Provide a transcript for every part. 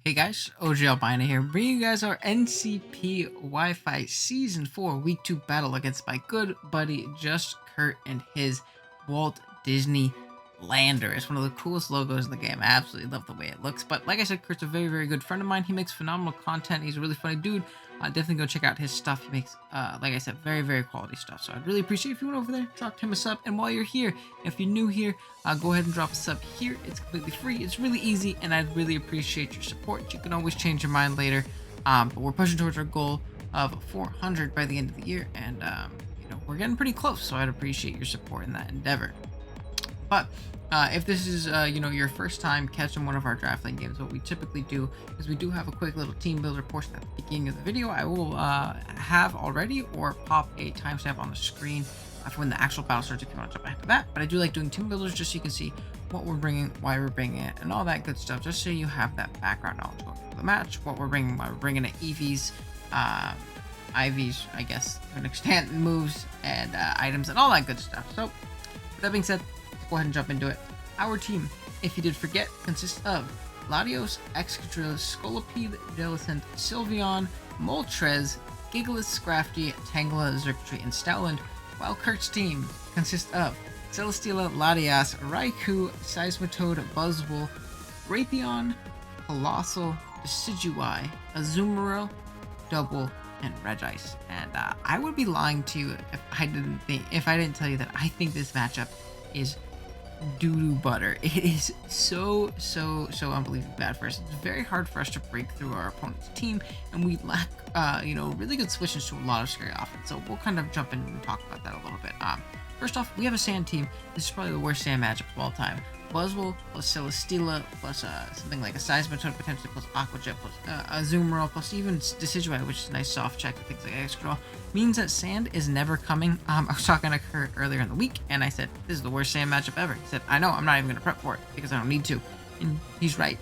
Hey guys, OGalbina here, bringing you guys our NCP Wi-Fi Season 4 Week 2 battle against my good buddy Just Kurt and his Walt Disney Lander. It's one of the coolest logos in the game. I absolutely love the way it looks. But like I said, Kurt's a very, very good friend of mine. He makes phenomenal content. He's a really funny dude. Definitely go check out his stuff. He makes, like I said, very, very quality stuff. So I'd really appreciate if you went over there, dropped him a sub. And while you're here, if you're new here, go ahead and drop a sub here. It's completely free. It's really easy, and I'd really appreciate your support. You can always change your mind later. But we're pushing towards our goal of 400 by the end of the year, and we're getting pretty close. So I'd appreciate your support in that endeavor. But if this is your first time catching one of our draft lane games, what we typically do is we do have a quick little team builder portion at the beginning of the video. I will have already or pop a timestamp on the screen for when the actual battle starts if you want to jump back to that. But I do like doing team builders just so you can see what we're bringing, why we're bringing it, and all that good stuff, just so you have that background knowledge going into the match, what we're bringing, why we're bringing it, EVs, IVs, I guess, to an extent, moves, and items, and all that good stuff. So with that being said, go ahead and jump into it. Our team, if you did forget, consists of Latios, Excadrill, Scolipede, Jellicent, Sylveon, Moltres, Gigalith, Scrafty, Tangela, Xurkitree, and Stoutland, while Kurt's team consists of Celesteela, Latias, Raikou, Seismitoad, Buzzwole, Raytheon, Colossal, Decidueye, Azumarill, Double, and Regice. And I would be lying to you if I didn't tell you that I think this matchup is doo-doo butter. It is so unbelievably bad for us. It's very hard for us to break through our opponent's team, and we lack really good switches to a lot of scary offense. So we'll kind of jump in and talk about that a little bit. First off, we have a sand team. This is probably the worst sand matchup of all time. Buzzwole plus Celesteela plus something like a Seismitoad potentially plus Aqua Jet plus Azumarill plus even Decidueye, which is a nice soft check with things like Excadrill, means that sand is never coming. I was talking to Kurt earlier in the week, and I said, this is the worst sand matchup ever. He said, I know, I'm not even going to prep for it because I don't need to. And he's right.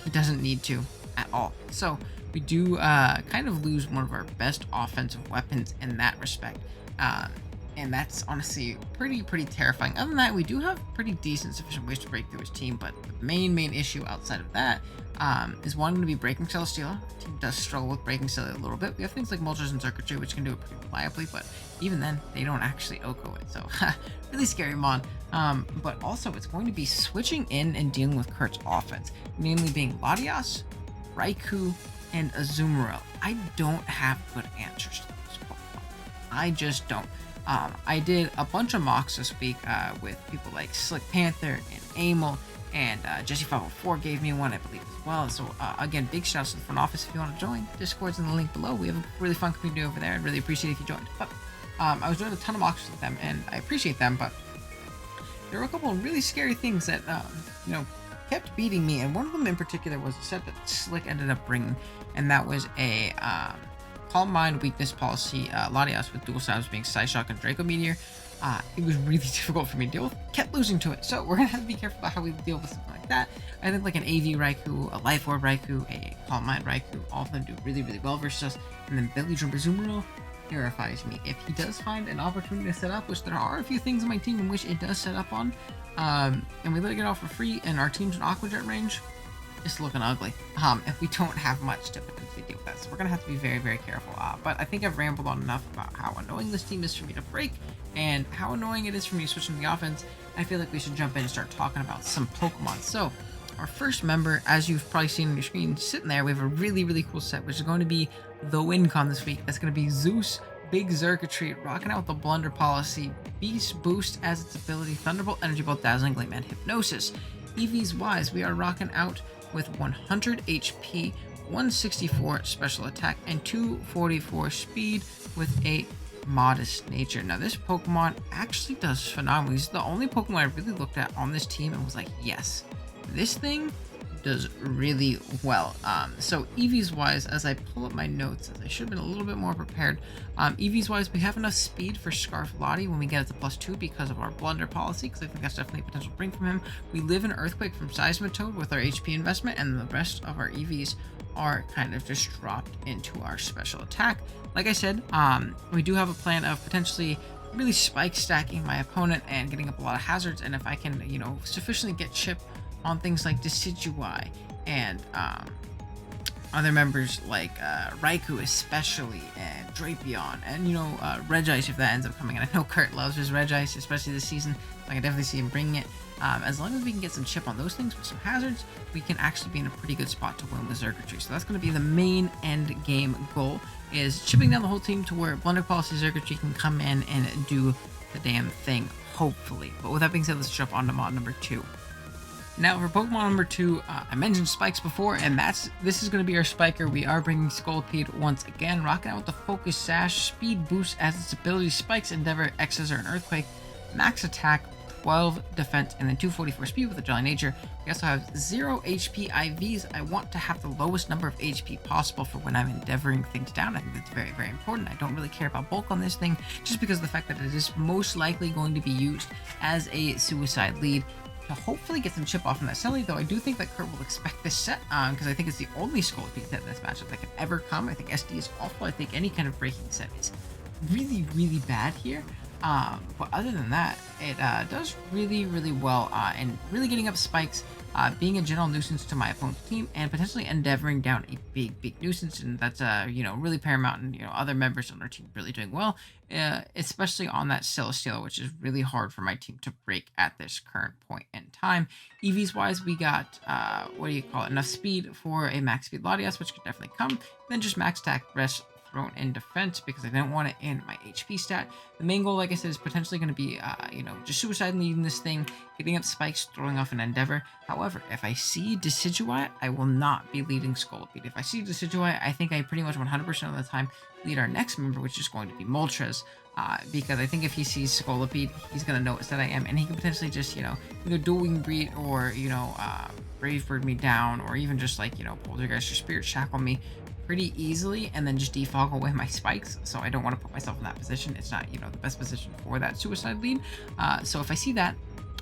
He doesn't need to at all. So we do kind of lose one of our best offensive weapons in that respect. And that's honestly pretty terrifying. Other than that, we do have pretty decent, sufficient ways to break through his team, but the main issue outside of that is wanting to be breaking Celesteela. The team does struggle with breaking Celesteela a little bit. We have things like Moltres and Xurkitree, which can do it pretty reliably, but even then, they don't actually Oko it, so really scary mon. But also, it's going to be switching in and dealing with Kurt's offense, mainly being Latias, Raikou, and Azumarill. I don't have good answers to those Pokemon. I just don't. I did a bunch of mocks this week with people like Slick Panther and Amel, and Jesse504 gave me one, I believe, as well. So again, big shout out to the front office if you want to join. Discord's in the link below. We have a really fun community over there. I'd really appreciate it if you joined. But I was doing a ton of mocks with them, and I appreciate them, but there were a couple of really scary things that kept beating me, and one of them in particular was a set that Slick ended up bringing, and that was a Calm Mind Weakness Policy Latias with dual stabs being Psyshock and Draco Meteor. It was really difficult for me to deal with. Kept losing to it, so we're gonna have to be careful about how we deal with something like that. I think like an AV Raikou, a Life Orb Raikou, a Calm Mind Raikou, all of them do really well versus us. And then Belly Drum Azumarill terrifies me. If he does find an opportunity to set up, which there are a few things in my team in which it does set up on, and we let it get off for free, and our team's in Aqua Jet range, it's looking ugly. If we don't have much to potentially deal with that, so we're gonna have to be very careful. But I think I've rambled on enough about how annoying this team is for me to break, and how annoying it is for me to switch into the offense. I feel like we should jump in and start talking about some Pokemon. So our first member, as you've probably seen on your screen, sitting there, we have a really cool set, which is going to be the WinCon this week. That's going to be Zeus, Big Xurkitree, rocking out with the Blunder Policy, Beast Boost as its ability, Thunderbolt, Energy Bolt, Dazzling Gleam, and Hypnosis. EVs wise, we are rocking out with 100 HP, 164 special attack, and 244 speed with a modest nature. Now this Pokemon actually does phenomenally. This is the only Pokemon I really looked at on this team and was like, yes, this thing does really well. So EVs wise, as I pull up my notes, as I should have been a little bit more prepared, EVs wise, we have enough speed for Scarf Lottie when we get it to +2 because of our Blunder Policy, because I think that's definitely a potential bring from him. We live in Earthquake from Seismitoad with our HP investment, and the rest of our EVs are kind of just dropped into our special attack. Like I said, we do have a plan of potentially really spike stacking my opponent and getting up a lot of hazards, and if I can, sufficiently get chip on things like Decidueye and other members like Raikou especially, and Drapion, and Regice if that ends up coming in. I know Kurt loves his Regice, especially this season, so I can definitely see him bringing it. As long as we can get some chip on those things with some hazards, we can actually be in a pretty good spot to win with Xurkitree. So that's going to be the main end game goal, is chipping down the whole team to where Blunder Policy Xurkitree can come in and do the damn thing, hopefully. But with that being said, let's jump on to mod number 2. Now for Pokemon number 2, I mentioned Spikes before, and this is going to be our Spiker. We are bringing Scolipede once again, rocking out with the Focus Sash, Speed Boost as its ability, Spikes, Endeavor, X's, or an Earthquake, Max Attack, 12 Defense, and then 244 Speed with a Jolly Nature. We also have 0 HP IVs. I want to have the lowest number of HP possible for when I'm endeavoring things down. I think that's very, very important. I don't really care about bulk on this thing, just because of the fact that it is most likely going to be used as a suicide lead to hopefully get some chip off in that Selly, though I do think that Kurt will expect this set, because I think it's the only Scolipede set in this matchup that can ever come. I think SD is awful. I think any kind of breaking set is really, really bad here. But other than that, it does really, really well, and really getting up spikes, being a general nuisance to my opponent's team, and potentially endeavoring down a big, big nuisance, and that's really paramount, and other members on our team really doing well, especially on that Celesteela, which is really hard for my team to break at this current point in time. EVs wise, we got enough speed for a max speed Latias, which could definitely come, then just max attack, rest thrown in defense because I didn't want it in my HP stat. The main goal, like I said, is potentially going to be, just suicide leading this thing, getting up spikes, throwing off an Endeavor. However, if I see Decidueye, I will not be leading Scolipede. If I see Decidueye, I think I pretty much 100% of the time lead our next member, which is going to be Moltres. Because I think if he sees Scolipede, he's going to notice that I am, and he can potentially just, either Dual Wing Breed or, Brave Bird me down, or even just Poltergeist or Spirit Shackle me pretty easily, and then just defog away my spikes. So I don't want to put myself in that position. It's not, the best position for that suicide lead. So if I see that,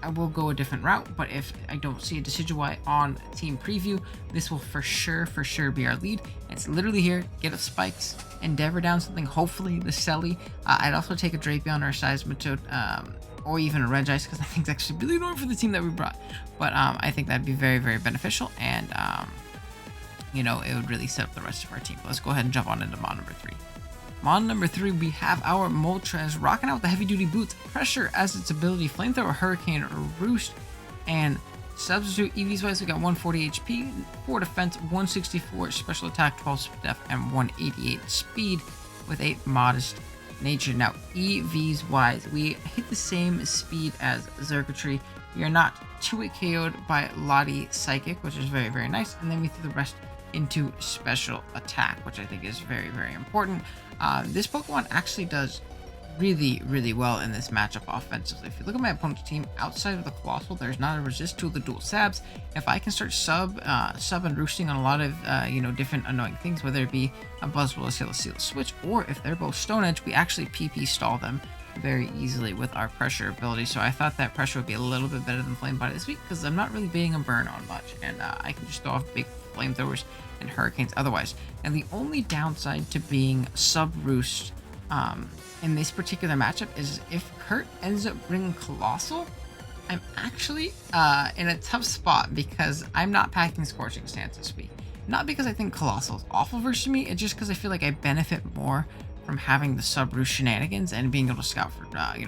I will go a different route. But if I don't see a Decidueye on team preview, this will for sure be our lead. It's literally here, get up spikes, Endeavor down something, hopefully the Selly. I'd also take a Drapion or a Seismitoad, or even a Regice, because I think it's actually really annoying for the team that we brought. But I think that'd be very, very beneficial, and it would really set up the rest of our team. But let's go ahead and jump on into mod number 3. Mod number 3, we have our Moltres rocking out with the heavy duty boots, pressure as its ability, flamethrower, hurricane, roost, and substitute. EVs wise, we got 140 HP, 4 defense, 164 special attack, 12 def, and 188 speed with a modest nature. Now, EVs wise, we hit the same speed as Xurkitree. We are not 2-hit KO'd by Lottie Psychic, which is very, very nice. And then we threw the rest into special attack, which I think is very, very important. This Pokemon actually does really, really well in this matchup offensively. If you look at my opponent's team, outside of the Colossal, there's not a resist to the dual sabs. If I can start sub and roosting on a lot of different annoying things, whether it be a Buzzwole, a Celesteela switch, or if they're both Stone Edge, we actually PP stall them very easily with our pressure ability. So I thought that pressure would be a little bit better than Flame Body this week, because I'm not really being a burn on much, and I can just throw off big flamethrowers and hurricanes otherwise. And the only downside to being sub roost in this particular matchup is if Kurt ends up bringing Colossal, I'm actually in a tough spot, because I'm not packing Scorching Stance this week. Not because I think Colossal is awful versus me, it's just because I feel like I benefit more from having the sub-roost shenanigans and being able to scout for,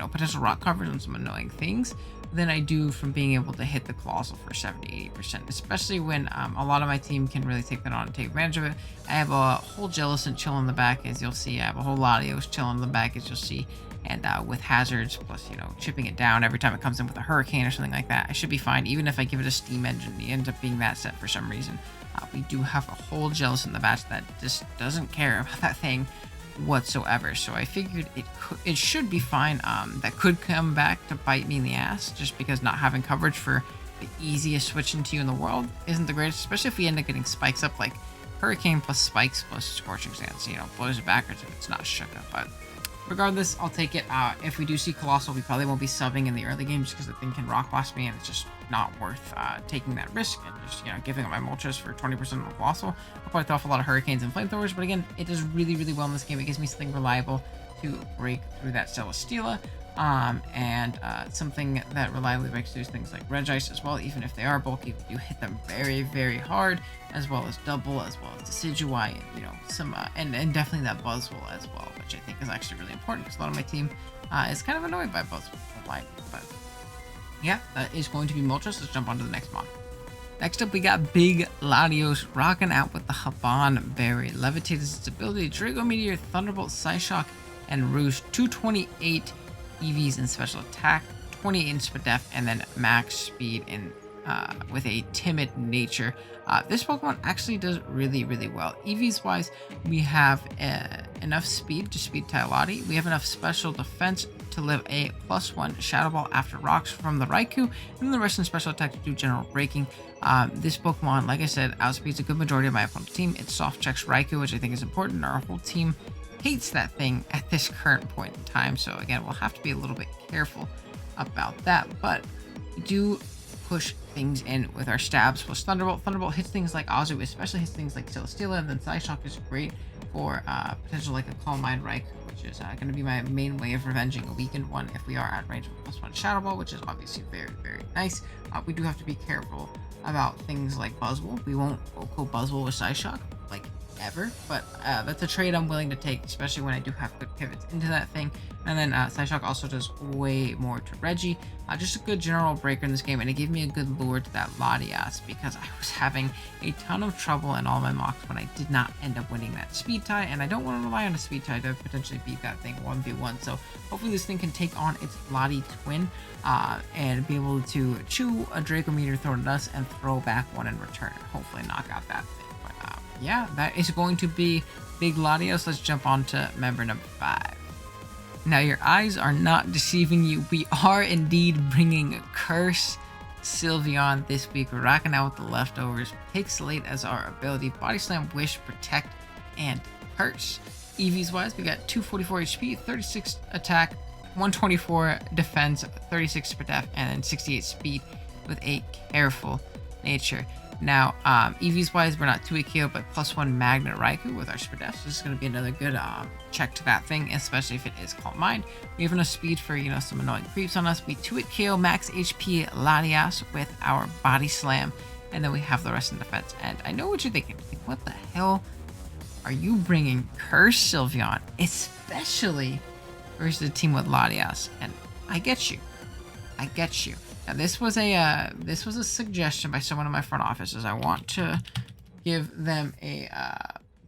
potential rock coverage and some annoying things than I do from being able to hit the Colossal for 70-80%, especially when a lot of my team can really take that on and take advantage of it. I have a whole Jellicent chill in the back, as you'll see. I have a whole Latios chill in the back, as you'll see. And with hazards, plus, chipping it down every time it comes in with a hurricane or something like that, I should be fine. Even if I give it a steam engine, it ends up being that set for some reason. We do have a whole Jellicent in the batch that just doesn't care about that thing whatsoever, so I figured it should be fine. That could come back to bite me in the ass, just because not having coverage for the easiest switch into you in the world isn't the greatest, especially if we end up getting spikes up, like Hurricane plus spikes plus Scorching Stance, blows it backwards if it's not shook up. But regardless, I'll take it. If we do see Colossal, we probably won't be subbing in the early game, just because the thing can rock blast me, and it's just not worth taking that risk and just giving up my Moltres for 20% of the Colossal. I'll probably throw off a lot of hurricanes and flamethrowers, but again, it does really, really well in this game. It gives me something reliable to break through that Celesteela. and something that reliably breaks through things like Regice as well. Even if they are bulky, you hit them very, very hard, as well as double, as well as Decidueye, and some and definitely that Buzzwole as well, which I think is actually really important because a lot of my team is kind of annoyed by Buzzwole. But yeah, that is going to be Moltres. Let's jump on to the next mod. Next up, we got Big Latios rocking out with the Haban Berry. Levitate is its ability. Draco Meteor, Thunderbolt, Psyshock, and Roost. 228 EVs in special attack, 28 in speed def, and then max speed in with a timid nature. This Pokemon actually does really, really well. EVs wise, we have enough speed to speed Tylati. We have enough special defense to live a +1 Shadow Ball after rocks from the Raikou, and the rest in special attack to do general breaking. This Pokemon, like I said, outspeeds a good majority of my opponent's team. It soft checks Raikou, which I think is important. Our whole team hates that thing at this current point in time, so again, we'll have to be a little bit careful about that, but we do push things in with our stabs plus Thunderbolt. Thunderbolt hits things like Azu, especially hits things like Celesteela, and then Psyshock is great for potential like a Calm Mind Raikou, which is going to be my main way of revenging a weakened one if we are at range of +1 Shadow Ball, which is obviously very, very nice. We do have to be careful about things like Buzzwole. We won't go Buzzwole with Psyshock, like ever, but that's a trade I'm willing to take, especially when I do have good pivots into that thing. And then Psyshock also does way more to Reggie. Just a good general breaker in this game, and it gave me a good lure to that Latias because I was having a ton of trouble in all my mocks when I did not end up winning that speed tie, and I don't want to rely on a speed tie to potentially beat that thing 1v1. So hopefully this thing can take on its Lati twin and be able to chew a Draco Meteor thrown at us and throw back one in return, and hopefully knock out that thing. But yeah, that is going to be Big Latios. Let's jump on to member number 5. Now, your eyes are not deceiving you. We are indeed bringing Curse Sylveon this week. We're rocking out with the leftovers. Pixelate as our ability. Body Slam, Wish, Protect, and Curse. EVs wise, we got 244 HP, 36 attack, 124 defense, 36 per def, and then 68 speed with a careful nature. Now, EVs wise, we're not 2-8 KO, but +1 Magnet Raikou with our speed def. So this is going to be another good check to that thing, especially if it is Calm Mind. We have enough speed for, some annoying creeps on us. We 2-8 KO max HP Latias with our Body Slam, and then we have the rest in defense. And I know what you're thinking. What the hell are you bringing Curse Sylveon, especially versus a team with Latias? And I get you. Now, this was a suggestion by someone in my front office, as I want to give them a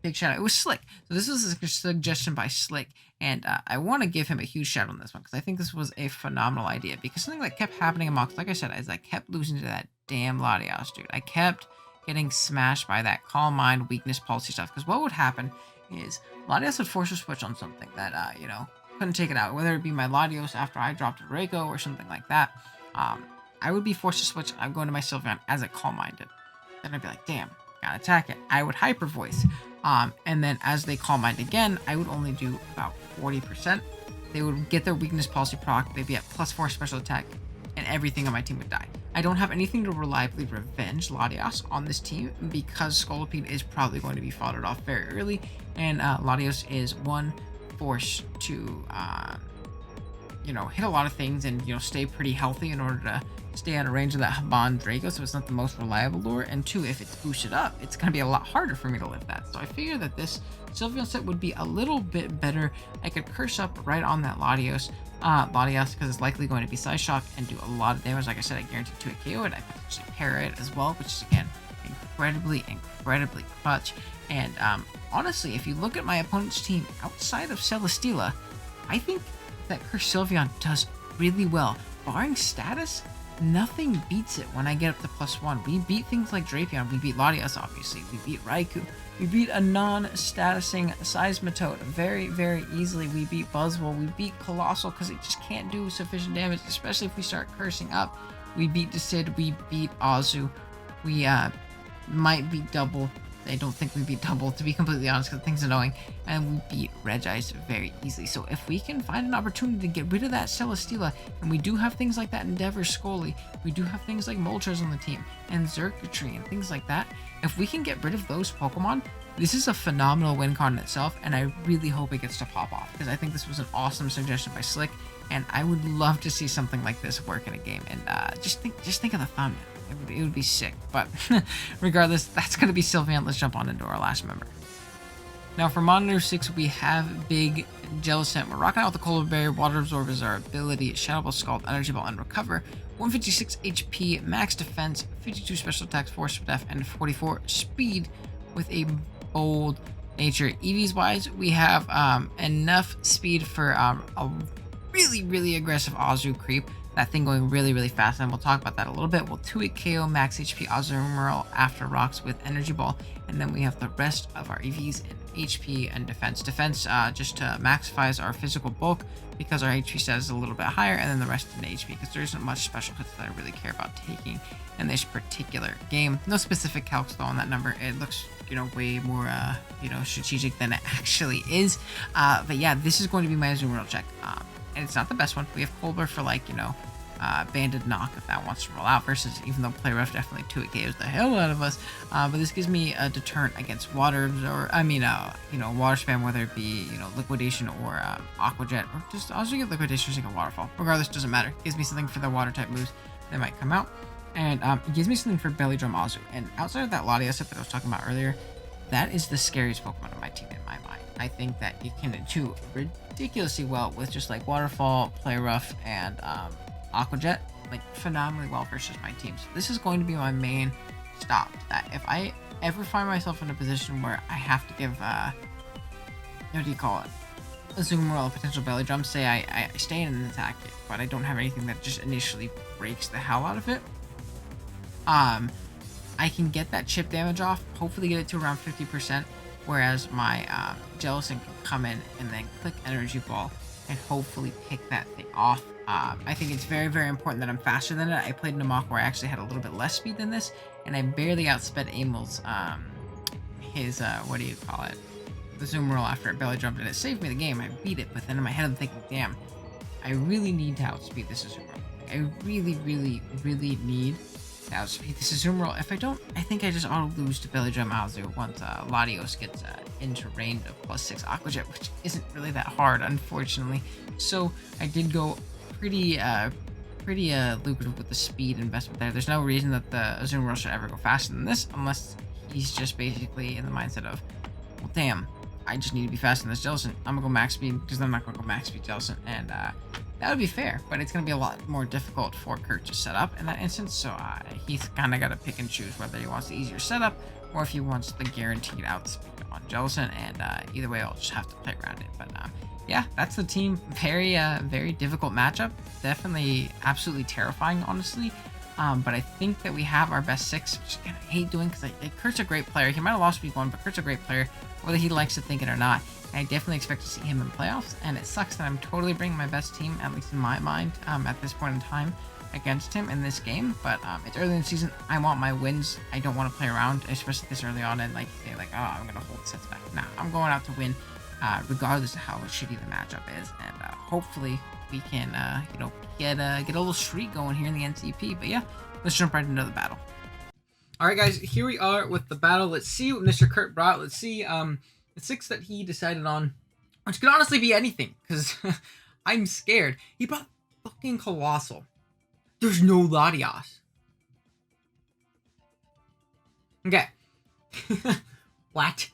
big shout out. It was Slick. So this was a suggestion by Slick, and I want to give him a huge shout out on this one because I think this was a phenomenal idea. Because something that kept happening in mocks, like I said, is I kept losing to that damn Latias, dude. I kept getting smashed by that Calm Mind, Weakness, Policy stuff. Because what would happen is Latias would force a switch on something that couldn't take it out, whether it be my Latios after I dropped a Draco or something like that. I would be forced to switch. I'm going to my Sylveon as it Calm Minded. Then I'd be like, damn, gotta attack it. I would Hyper Voice. And then as they Calm Mind again, I would only do about 40%. They would get their Weakness Policy proc. They'd be at +4 special attack, and everything on my team would die. I don't have anything to reliably revenge Latias on this team because Scolipede is probably going to be foddered off very early, and Latios is one force to hit a lot of things and stay pretty healthy in order to stay out of range of that Haban Draco, so it's not the most reliable lure. And 2, if it's boosted up, it's going to be a lot harder for me to live that. So I figured that this Sylveon set would be a little bit better. I could curse up right on that Latias because it's likely going to be Psyshock and do a lot of damage. Like I said, I guarantee 2-8 KO it. I could actually para it as well, which is again incredibly clutch. And honestly, if you look at my opponent's team outside of Celesteela, I think that Curse Sylveon does really well. Barring status, nothing beats it when I get up to +1. We beat things like Drapion, we beat Latias obviously, we beat Raikou, we beat a non-statusing Seismitoad very, very easily. We beat Buzzwole, we beat Colossal because it just can't do sufficient damage, especially if we start cursing up. We beat Decid, we beat Azu, we might beat Double. I don't think we beat Double, to be completely honest, because the thing's annoying. And we beat Regice very easily. So if we can find an opportunity to get rid of that Celesteela, and we do have things like that Endeavor Scully, we do have things like Moltres on the team, and Xurkitree, and things like that. If we can get rid of those Pokemon, this is a phenomenal win con in itself, and I really hope it gets to pop off, because I think this was an awesome suggestion by Slick, and I would love to see something like this work in a game. And just think of the thumbnail. It would be sick. But regardless, that's going to be Sylveon. Let's jump on into our last member. Now for Monitor 6, we have Big Jellicent. We're rocking out with the Cold Barrier. Water Absorb is our ability. Shadow Ball, Scald, Energy Ball, and Recover. 156 HP, max defense, 52 special attacks, 4 def, and 44 speed with a bold nature. EVs wise, we have enough speed for a really aggressive Azu creep. That thing going really fast, and we'll talk about that a little bit. We'll 2-hit KO, max HP Azumarill after rocks with Energy Ball, and then we have the rest of our EVs in HP and defense. Defense just maximize our physical bulk because our HP stat is a little bit higher, and then the rest in HP because there isn't much special hits that I really care about taking in this particular game. No specific calcs though on that number. It looks, you know, way more strategic than it actually is. But yeah, this is going to be my Azumarill check. And it's not the best one. We have Colbur for, like, you know, Banded Knock if that wants to roll out, versus, even though Play Rough definitely 2-hit KOs the hell out of us, but this gives me a deterrent against water, or water spam, whether it be, you know, Liquidation or Aqua Jet, or just also get Liquidation or Single Waterfall. Regardless, doesn't matter. It gives me something for the water type moves that might come out, and it gives me something for Belly Drum Azu. And outside of that Latias set that I was talking about earlier, that is the scariest Pokemon on my team in my mind. I think that it can do ridiculously well with just like Waterfall, Play Rough, and Aqua Jet, like phenomenally well versus my team. So this is going to be my main stop. That if I ever find myself in a position where I have to give what do you call it, a Azumarill a potential Belly Drum, say I stay in an attack it, but I don't have anything that just initially breaks the hell out of it, I can get that chip damage off, hopefully get it to around 50%, whereas my Jellicent can come in and then click Energy Ball and hopefully pick that thing off. I think it's very important that I'm faster than it. I played in a mock where I actually had a little bit less speed than this, and I barely outsped Amel's, his, what do you call it, the Azumarill after it belly jumped, and it saved me the game. I beat it, but then in my head I'm thinking, damn, I really need to outspeed this Azumarill. I really need to outspeed this Azumarill. If I don't, I think I just auto-lose to Belly Drum Azu once Latios gets into range of +6 Aqua Jet, which isn't really that hard, unfortunately. So I did go pretty lucrative with the speed investment there. There's no reason that the Azumarill should ever go faster than this, unless he's just basically in the mindset of, well, damn, I just need to be faster than this Jellicent. I'm gonna go max speed because I'm not gonna go max speed Jellicent, and that would be fair, but it's gonna be a lot more difficult for Kurt to set up in that instance. So he's kind of got to pick and choose whether he wants the easier setup or if he wants the guaranteed outspeed on Jellicent, and either way, I'll just have to play around it. But yeah, that's the team. Very difficult matchup. Definitely absolutely terrifying, honestly. But I think that we have our best 6, which I hate doing because Kurt's a great player. He might have lost week 1, but Kurt's a great player, whether he likes to think it or not. I definitely expect to see him in playoffs, and it sucks that I'm totally bringing my best team, at least in my mind, at this point in time, against him in this game. But it's early in the season. I want my wins. I don't want to play around, especially this early on and say oh, I'm gonna hold sets back. Nah, I'm going out to win, regardless of how shitty the matchup is, and hopefully we can get a little streak going here in the NCP. But yeah, let's jump right into the battle. All right, guys, here we are with the battle. Let's see what Mr. Kurt brought. Let's see the 6 that he decided on, which could honestly be anything, because I'm scared. He brought fucking Colossal. There's no Latias. Okay. What?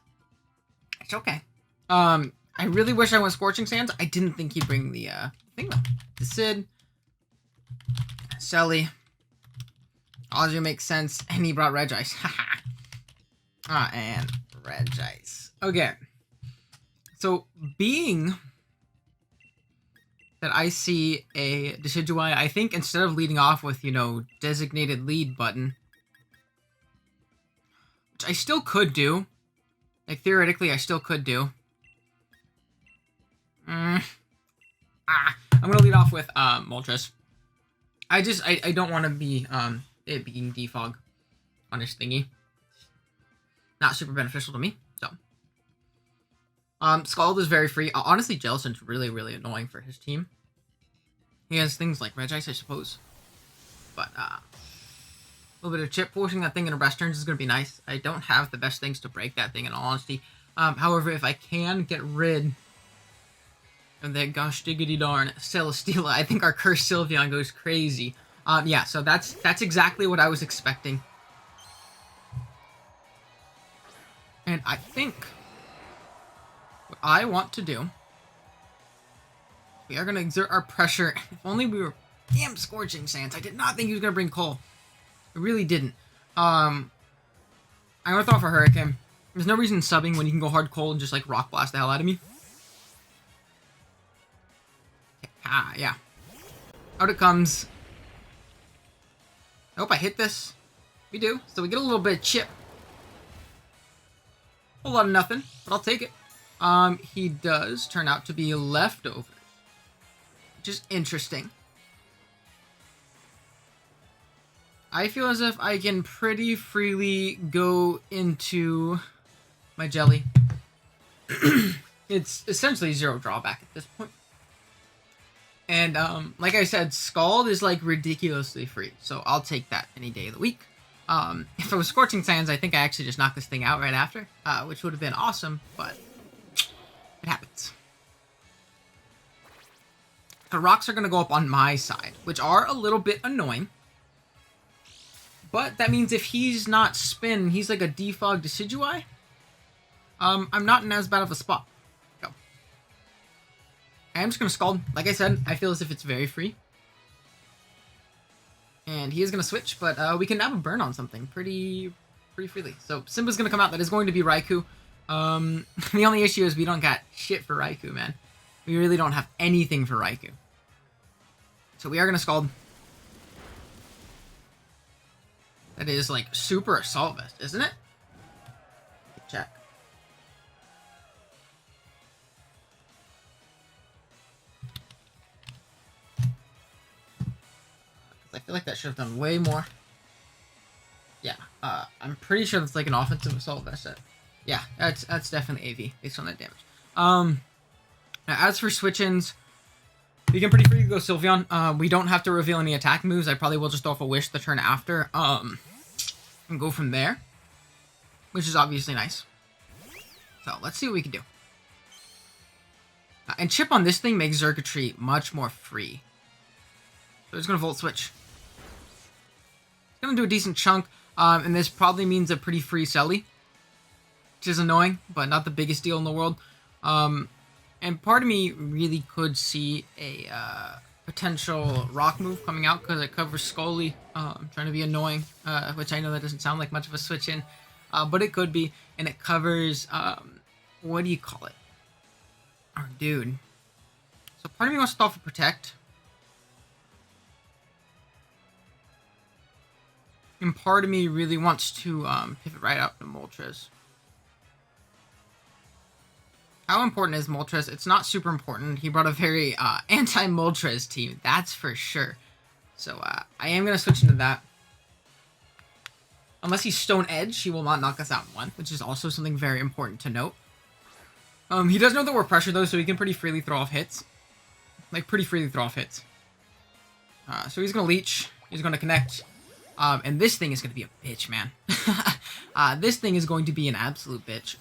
It's okay. I really wish I went Scorching Sands. I didn't think he'd bring the thing though. The Sid, Selly, Azu makes sense, and he brought Regice. Haha. And Regice. Okay. So being that I see a Decidueye, I think instead of leading off with, designated lead button, which I still could do, theoretically I still could do. I'm gonna lead off with Moltres. I don't want to be it being defog on his thingy. not super beneficial to me. So, Scald is very free. Honestly, Jellicent's really, really annoying for his team. He has things like Regice, I suppose. But, a little bit of chip. Forcing that thing into rest turns is going to be nice. I don't have the best things to break that thing, in all honesty. However, if I can get rid of that gosh diggity darn Celesteela, I think our cursed Sylveon goes crazy. Yeah, so that's exactly what I was expecting. And I think what I want to do, we are going to exert our pressure. If only we were damn Scorching Sands. I did not think he was going to bring Coal. I really didn't. I'm going to throw off a Hurricane. There's no reason subbing when you can go hard Coal and just like Rock Blast the hell out of me. Yeah. Out it comes. I hope I hit this. We do. So we get a little bit of chip. A whole lot of nothing, but I'll take it. He does turn out to be leftovers, which is interesting. I feel as if I can pretty freely go into my Jelly. It's essentially zero drawback at this point. And, like I said, Scald is, like, ridiculously free. So I'll take that any day of the week. If it was Scorching Sands, I think I actually just knocked this thing out right after. Which would have been awesome, but it happens. The rocks are going to go up on my side, which are a little bit annoying. But that means if he's not Spin, he's like a Defog Decidueye. I'm not in as bad of a spot. I'm just going to Scald. Like I said, I feel as if it's very free. And he is going to switch, but we can have a burn on something pretty freely. So Simba's going to come out. That is going to be Raikou. The only issue is we don't got shit for Raikou, man. We really don't have anything for Raikou. So we are going to Scald. That is like super Assault Vest, isn't it? Check. I feel like that should have done way more. Yeah, I'm pretty sure that's like an offensive Assault Vest set. Yeah, that's definitely AV based on that damage. Now as for switch-ins, we can pretty free go Sylveon. We don't have to reveal any attack moves. I probably will just throw off a Wish the turn after. And go from there, which is obviously nice. So let's see what we can do. And chip on this thing makes Xurkitree much more free. So it's gonna Volt Switch. It's gonna do a decent chunk, and this probably means a pretty free Selly, which is annoying, but not the biggest deal in the world. And part of me really could see a potential rock move coming out because it covers Scully. I'm trying to be annoying, which I know that doesn't sound like much of a switch in, but it could be. And it covers, what do you call it? Oh, dude. So part of me wants to stop for Protect. And part of me really wants to pivot right out to Moltres. How important is Moltres? It's not super important. He brought a very anti-Moltres team, that's for sure. So I am going to switch into that. Unless he's Stone Edge, he will not knock us out in one, which is also something very important to note. He does know that we're pressured though, so he can pretty freely throw off hits. Like, pretty freely throw off hits. So he's going to Leech. He's going to connect. And this thing is going to be a bitch, man. This thing is going to be an absolute bitch.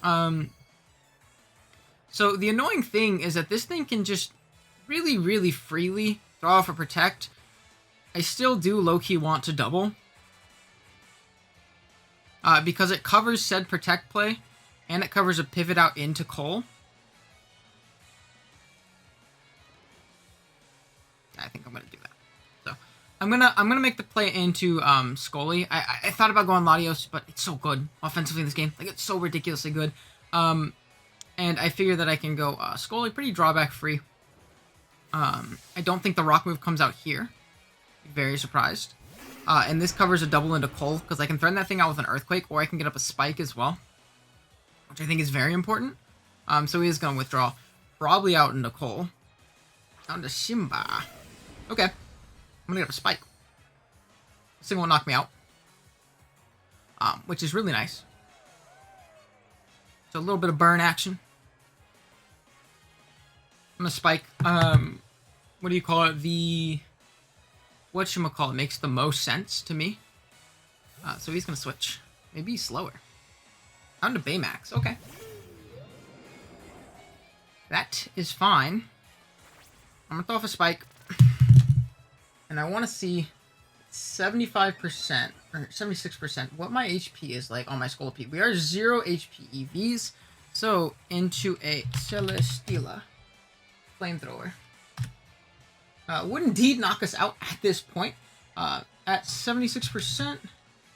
So the annoying thing is that this thing can just really, really freely throw off a Protect. I still do low-key want to double. Because it covers said Protect play, and it covers a pivot out into Cole. I think I'm going to do that. So I'm gonna make the play into Scully. I thought about going Latios, but it's so good offensively in this game. Like, it's so ridiculously good. And I figure that I can go Scully pretty drawback free. I don't think the rock move comes out here. Very surprised. And this covers a double into Cole, because I can threaten that thing out with an Earthquake, or I can get up a Spike as well, which I think is very important. So he is going to withdraw, probably out into Cole. Down to Simba. Okay. I'm going to get up a Spike. This thing won't knock me out. Which is really nice. So a little bit of burn action. I'm gonna spike. What do you call it? The whatchamacallit makes the most sense to me. So he's gonna switch. Maybe he's slower. Down to Baymax. Okay. That is fine. I'm gonna throw off a spike. And I want to see 75% or 76% what my HP is like on my Scolipede. We are 0 HP EVs. So into a Celesteela flamethrower. Would indeed knock us out at this point. At 76%,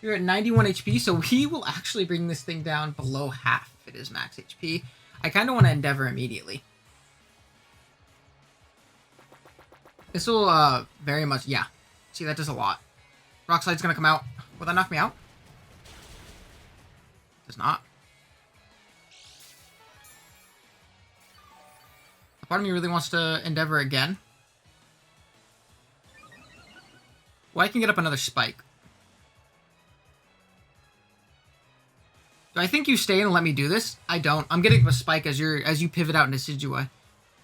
we're at 91 HP, so he will actually bring this thing down below half if it is max HP. I kind of want to Endeavor immediately. This will, very much, yeah. See, that does a lot. Rock Slide's gonna come out. Will that knock me out? Does not. A part of me really wants to Endeavor again. Well, I can get up another spike. Do I think you stay and let me do this? I don't. I'm getting up a spike as you pivot out into Decidueye.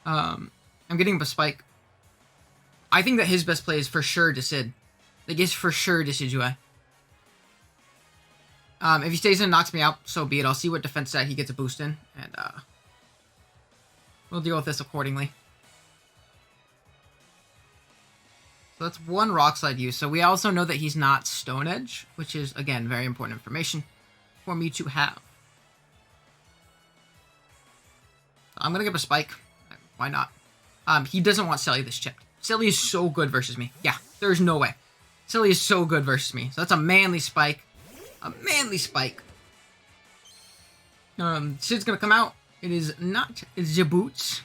I'm getting up a spike. I think that his best play is for sure Decid. Like, it's for sure Decidueye. If he stays in and knocks me out, so be it. I'll see what defense stat he gets a boost in, and we'll deal with this accordingly. So that's one Rock Slide use. So we also know that he's not Stone Edge, which is, again, very important information for me to have. I'm going to give a spike. Why not? He doesn't want Selly this chipped. Selly is so good versus me. Yeah, there's no way. Selly is so good versus me. So that's a manly spike. A manly spike. Sid's going to come out. It is not Jaboots.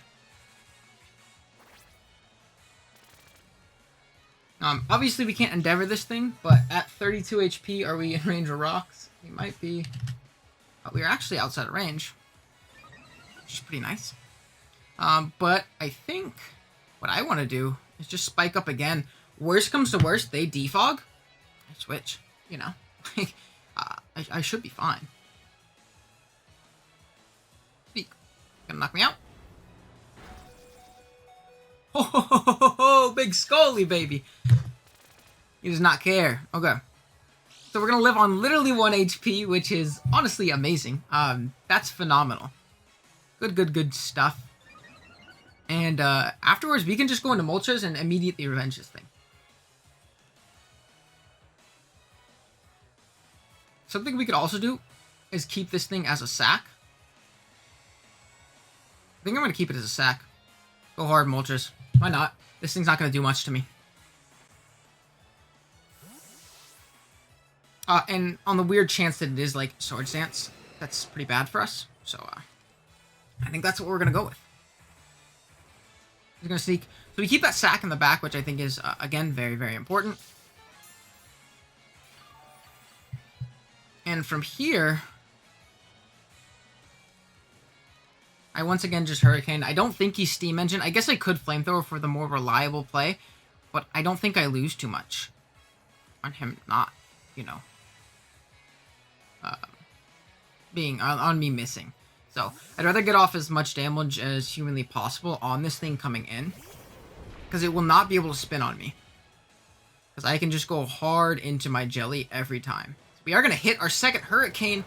Obviously we can't Endeavor this thing, but at 32 HP, are we in range of rocks? We might be. We are actually outside of range, which is pretty nice. But I think what I want to do is just spike up again. Worst comes to worst, they defog. I switch, you know. I should be fine. Speak. Gonna knock me out. Oh, big Scully, baby. He does not care. Okay. So we're going to live on literally 1 HP, which is honestly amazing. That's phenomenal. Good stuff. And afterwards, we can just go into Moltres and immediately revenge this thing. Something we could also do is keep this thing as a sack. I think I'm going to keep it as a sack. Go hard, Moltres. Why not? This thing's not going to do much to me. And on the weird chance that it is like Swords Dance, that's pretty bad for us. So, I think that's what we're going to go with. He's going to sneak. So we keep that sack in the back, which I think is, again, very important. And from here, I once again just Hurricane. I don't think he's Steam Engine. I guess I could Flamethrower for the more reliable play, but I don't think I lose too much on him not, you know, being on me missing. So I'd rather get off as much damage as humanly possible on this thing coming in, because it will not be able to spin on me, because I can just go hard into my Jelly every time. So we are going to hit our second Hurricane,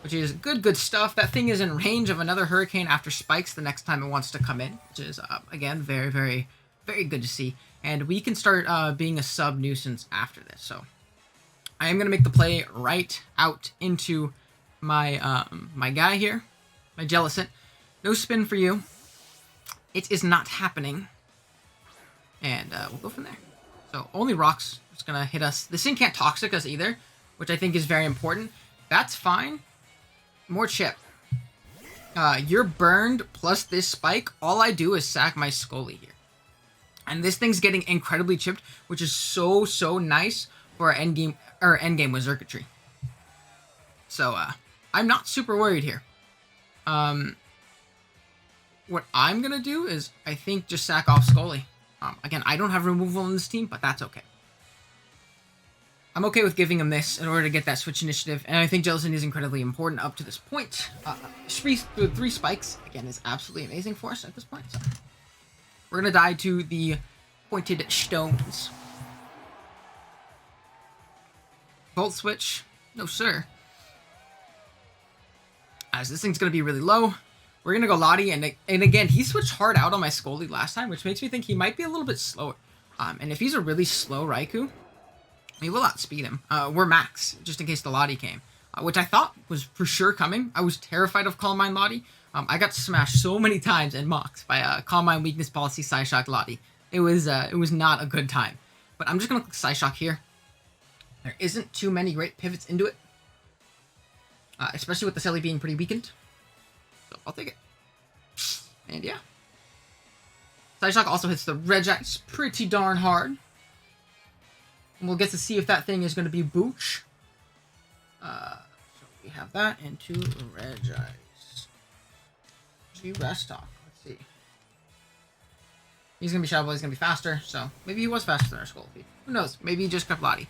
which is good stuff. That thing is in range of another Hurricane after spikes the next time it wants to come in, which is, again, very good to see. And we can start being a sub-nuisance after this. So I am going to make the play right out into my my guy here, my Jellicent. No spin for you. It is not happening. And we'll go from there. So only rocks is going to hit us. This thing can't Toxic us either, which I think is very important. That's fine. More chip. You're burned plus this spike. All I do is sack my Scully here. And this thing's getting incredibly chipped, which is so nice for our endgame with Circuitry. So, I'm not super worried here. What I'm gonna do is, I think, just sack off Scully. Again, I don't have removal in this team, but that's okay. I'm okay with giving him this in order to get that switch initiative, and I think Jellicent is incredibly important up to this point. Three spikes, again, is absolutely amazing for us at this point. So we're going to die to the pointed stones. Volt switch. No, sir. As this thing's going to be really low, we're going to go Lottie, and again, he switched hard out on my Scoldy last time, which makes me think he might be a little bit slower. And if he's a really slow Raikou, we will outspeed him. We're max, just in case the Lottie came, which I thought was for sure coming. I was terrified of Calm Mind Lottie. I got smashed so many times in mocks by Calm Mind Weakness Policy Psyshock Lottie. It was not a good time. But I'm just going to click Psyshock here. There isn't too many great pivots into it, especially with the Selly being pretty weakened. So I'll take it. And yeah. Psyshock also hits the Regice pretty darn hard. And we'll get to see if that thing is going to be Booch. So we have that into Regice. Restock. Let's see. He's going to be Shadow Ball. He's going to be faster. So maybe he was faster than our Scoldy. Who knows? Maybe he just kept Lottie.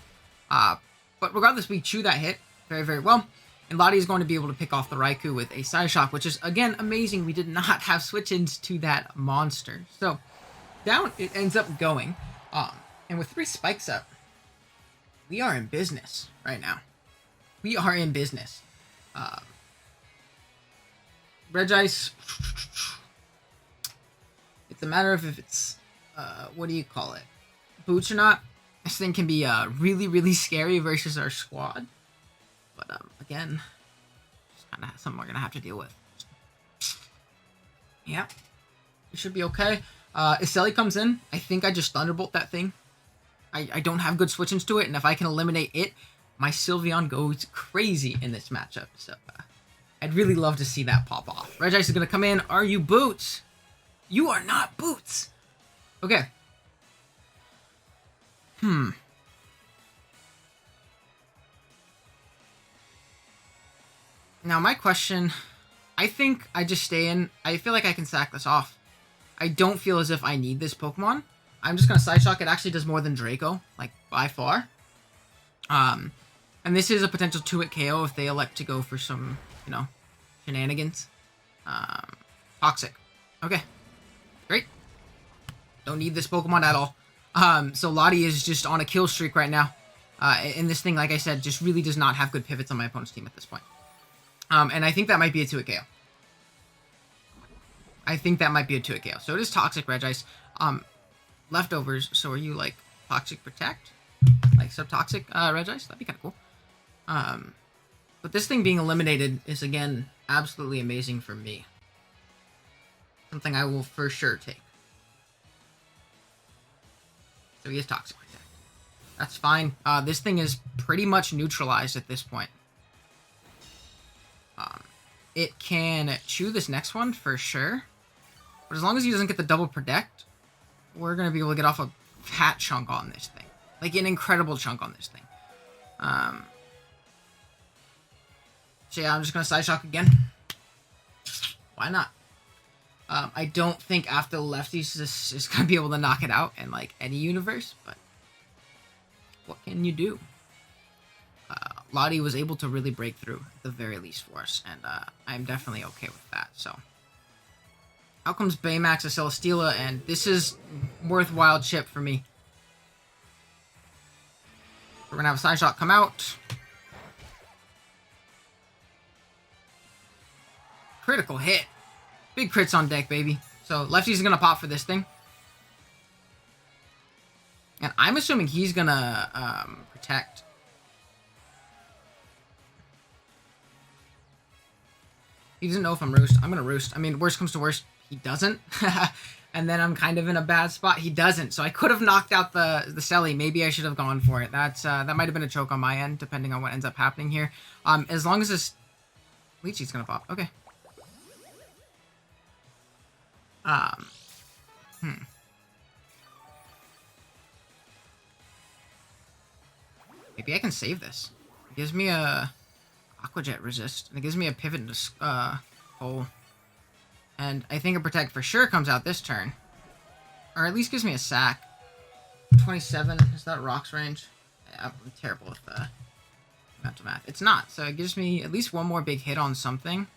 But regardless, we chew that hit very, very well. And Lottie is going to be able to pick off the Raikou with a Psyshock, which is, again, amazing. We did not have switch-ins to that monster. So down it ends up going. And with 3 spikes up, we are in business right now. We are in business. Regice. It's a matter of if it's, what do you call it? Boots or not. This thing can be really, really scary versus our squad. But again, it's kind of something we're going to have to deal with. Yeah. It should be okay. If Selly comes in, I think I just Thunderbolt that thing. I don't have good switch-ins to it, and if I can eliminate it, my Sylveon goes crazy in this matchup. So I'd really love to see that pop off. Regice is going to come in. Are you Boots? You are not Boots. Okay. Now my question, I think I just stay in. I feel like I can sack this off. I don't feel as if I need this Pokemon. I'm just going to Psyshock. It actually does more than Draco, like, by far. And this is a potential 2-hit KO if they elect to go for some, you know, shenanigans. Toxic. Okay. Great. Don't need this Pokemon at all. So Lottie is just on a kill streak right now. And this thing, like I said, just really does not have good pivots on my opponent's team at this point. And I think that might be a 2-hit KO. I think that might be a 2-hit KO. So it is Toxic Regice. Leftovers, so are you like Toxic Protect? Like Subtoxic Regice? That'd be kind of cool. But this thing being eliminated is, again, absolutely amazing for me. Something I will for sure take. So he is Toxic Protect. That's fine. This thing is pretty much neutralized at this point. It can chew this next one for sure. But as long as he doesn't get the double Protect, we're going to be able to get off a fat chunk on this thing. Like, an incredible chunk on this thing. So yeah, I'm just going to Psyshock again. Why not? I don't think after the lefties this is going to be able to knock it out in, like, any universe, but what can you do? Lottie was able to really break through, at the very least, for us, and I'm definitely okay with that, so. Out comes Baymax, a Celesteela, and this is worthwhile chip for me. We're going to have a Psyshock come out. Critical hit. Big crits on deck, baby. So Lefty's going to pop for this thing. And I'm assuming he's going to protect. He doesn't know if I'm Roost. I'm going to Roost. I mean, worst comes to worst, he doesn't. And then I'm kind of in a bad spot. He doesn't. So I could have knocked out the Selly. Maybe I should have gone for it. That might have been a choke on my end, depending on what ends up happening here. As long as this Leechy's going to pop. Okay. Maybe I can save this. It gives me a Aqua Jet resist, and it gives me a pivot into hole. And I think a Protect for sure comes out this turn. Or at least gives me a sack. 27, is that Rock's range? I'm terrible with mental math. It's not, so it gives me at least one more big hit on something.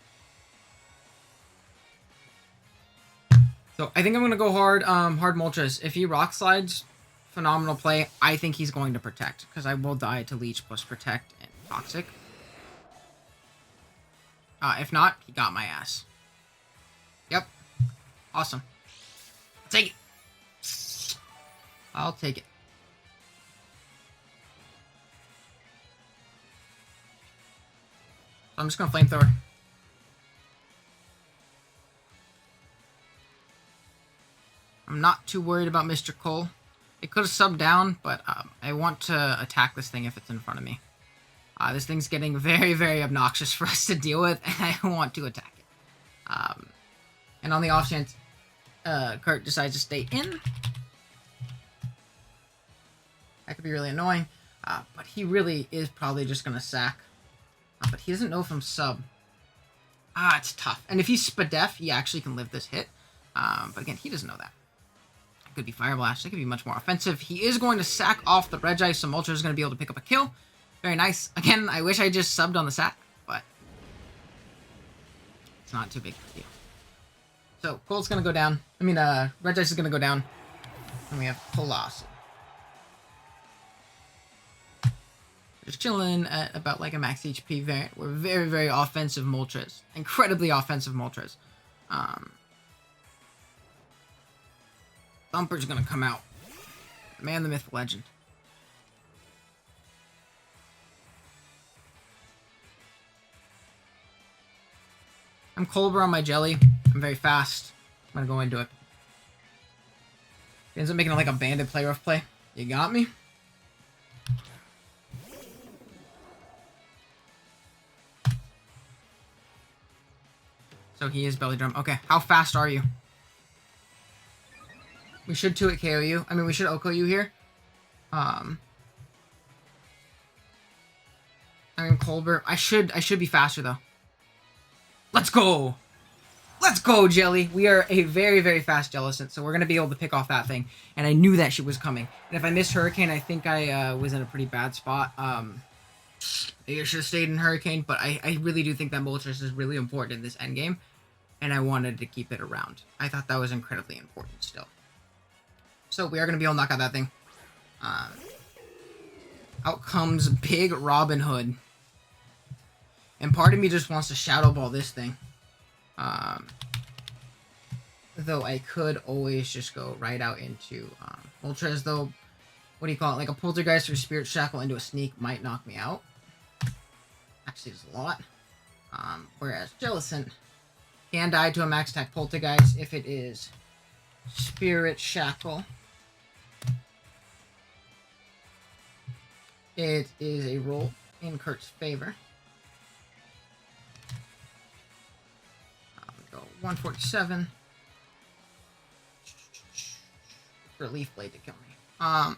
So I think I'm gonna go hard Moltres. If he rock slides, phenomenal play. I think he's going to protect, because I will die to leech plus protect and toxic. If not, he got my ass. Yep. Awesome. Take it. I'll take it. I'm just gonna flamethrower. I'm not too worried about Mr. Cole. It could have subbed down, but I want to attack this thing if it's in front of me. This thing's getting very, very obnoxious for us to deal with, and I want to attack it. And on the off chance Kurt decides to stay in, that could be really annoying. But he really is probably just going to sack. But he doesn't know if I'm sub. It's tough. And if he's Spadef, he actually can live this hit. But again, he doesn't know that. It could be Fire Blast. It could be much more offensive. He is going to sack off the Regi, so Moltres is going to be able to pick up a kill. Very nice. Again, I wish I just subbed on the sack, but it's not too big of a deal. So, Cole's going to go down. I mean, Regice is going to go down. And we have Colossal. Just chilling at about like a max HP variant. We're very, very offensive Moltres. Incredibly offensive Moltres. Thumper's going to come out. Man, the myth, legend. I'm Colbur on my Jelly. I'm very fast. I'm going to go into it. He ends up making it like a banded play rough play. You got me? So he is Belly Drum. Okay, how fast are you? We should 2-hit KO you. I mean, we should OHKO you here. I mean, Colbur. I should be faster, though. Let's go! Let's go, Jelly! We are a very, very fast Jellicent, so we're going to be able to pick off that thing. And I knew that shit was coming. And if I missed Hurricane, I think I was in a pretty bad spot. I should have stayed in Hurricane, but I really do think that Moltres is really important in this endgame. And I wanted to keep it around. I thought that was incredibly important still. So we are going to be able to knock out that thing. Out comes Big Robin Hood. And part of me just wants to Shadow Ball this thing. Though I could always just go right out into Moltres, though. What do you call it? Like a Poltergeist or Spirit Shackle into a Sneak might knock me out. Actually, it's a lot. Whereas Jellicent can die to a max attack Poltergeist if it is Spirit Shackle. It is a roll in Kurt's favor. Go 147 for Leaf Blade to kill me.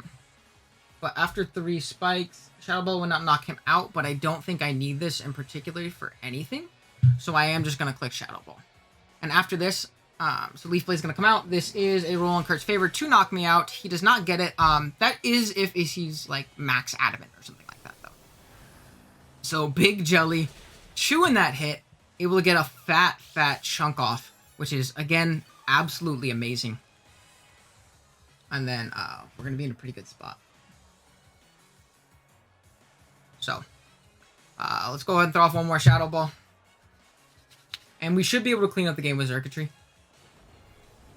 But after 3 spikes, Shadow Ball will not knock him out, but I don't think I need this in particular for anything. So I am just going to click Shadow Ball. And after this, so Leaf Blade is going to come out. This is a roll in Kurt's favor to knock me out. He does not get it. That is if he's like max adamant or something like that, though. So Big Jelly chewing that hit, able to get a fat chunk off, which is, again, absolutely amazing. And then we're going to be in a pretty good spot. So, let's go ahead and throw off one more Shadow Ball. And we should be able to clean up the game with Circuitry.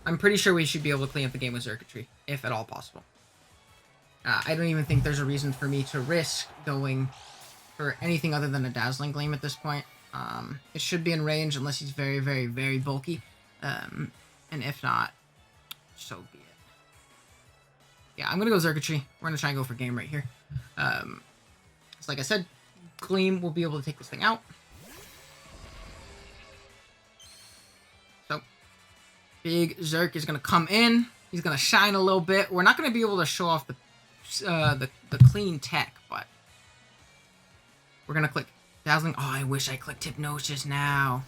I'm pretty sure we should be able to clean up the game with Circuitry, if at all possible. I don't even think there's a reason for me to risk going for anything other than a Dazzling Gleam at this point. It should be in range unless he's very, very, very bulky. And if not, so be it. Yeah, I'm going to go Circuitry. We're going to try and go for game right here. So like I said, Gleam will be able to take this thing out. So, Big Zerk is going to come in. He's going to shine a little bit. We're not going to be able to show off the clean tech, but we're going to click Dazzling. Oh, I wish I clicked Hypnosis now.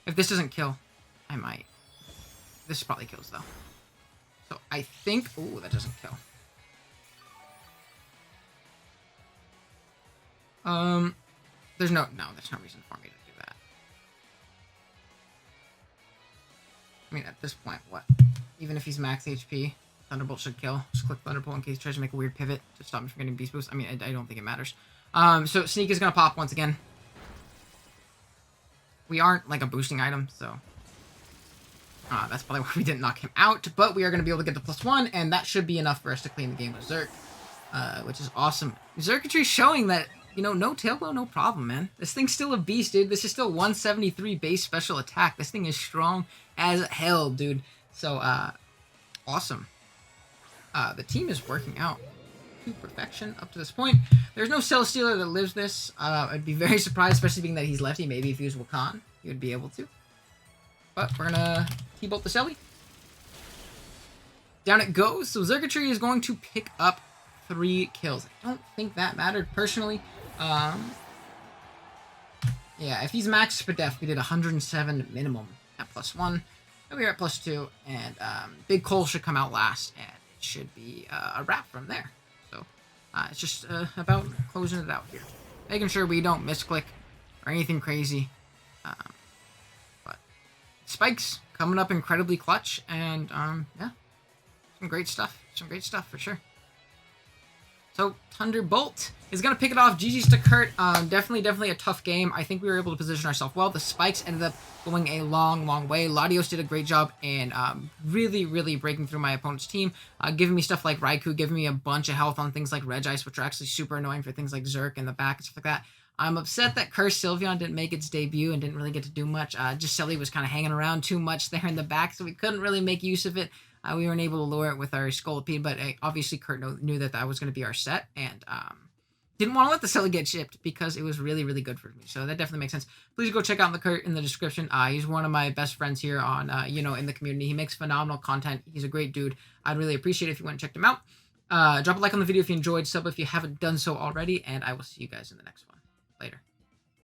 If this doesn't kill, I might. This probably kills, though. So I think... Ooh, that doesn't kill. There's no reason for me to do that. I mean, at this point, what? Even if he's max HP, Thunderbolt should kill. Just click Thunderbolt in case he tries to make a weird pivot to stop me from getting Beast Boost. I mean, I don't think it matters. So Sneak is gonna pop once again. We aren't like a boosting item, so that's probably why we didn't knock him out. But we are gonna be able to get the +1, and that should be enough for us to clean the game with Zerk, which is awesome. Zerkatry showing that, you know, no tail glow, no problem, man. This thing's still a beast, dude. This is still 173 base special attack. This thing is strong as hell, dude. So, awesome. The team is working out to perfection up to this point. There's no Cell Stealer that lives this. I'd be very surprised, especially being that he's lefty. Maybe if he was Wakan, he would be able to. But we're gonna T-bolt the Selly. Down it goes. So Zerkatry is going to pick up 3 kills. I don't think that mattered personally. Yeah, if he's max Spadef, we did 107 minimum at +1. And we're at +2, and Big Cole should come out last, and it should be a wrap from there. So it's just about closing it out here, making sure we don't misclick or anything crazy. But spikes coming up incredibly clutch, and yeah, some great stuff for sure. So Thunderbolt is going to pick it off. GG's to Kurt. Definitely a tough game. I think we were able to position ourselves well. The spikes ended up going a long way. Latios did a great job in really breaking through my opponent's team, giving me stuff like Raikou, giving me a bunch of health on things like Regice, which are actually super annoying for things like Zerk in the back and stuff like that. I'm upset that Curse Sylveon didn't make its debut and didn't really get to do much. Just Selly was kind of hanging around too much there in the back, so we couldn't really make use of it. We weren't able to lure it with our Scolipede, but obviously Kurt knew that that was going to be our set, and didn't want to let the Selly get shipped because it was really good for me. So that definitely makes sense. Please go check out the Kurt in the description. He's one of my best friends here on, in the community. He makes phenomenal content. He's a great dude. I'd really appreciate it if you went and checked him out. Drop a like on the video if you enjoyed, sub if you haven't done so already, and I will see you guys in the next one. Later.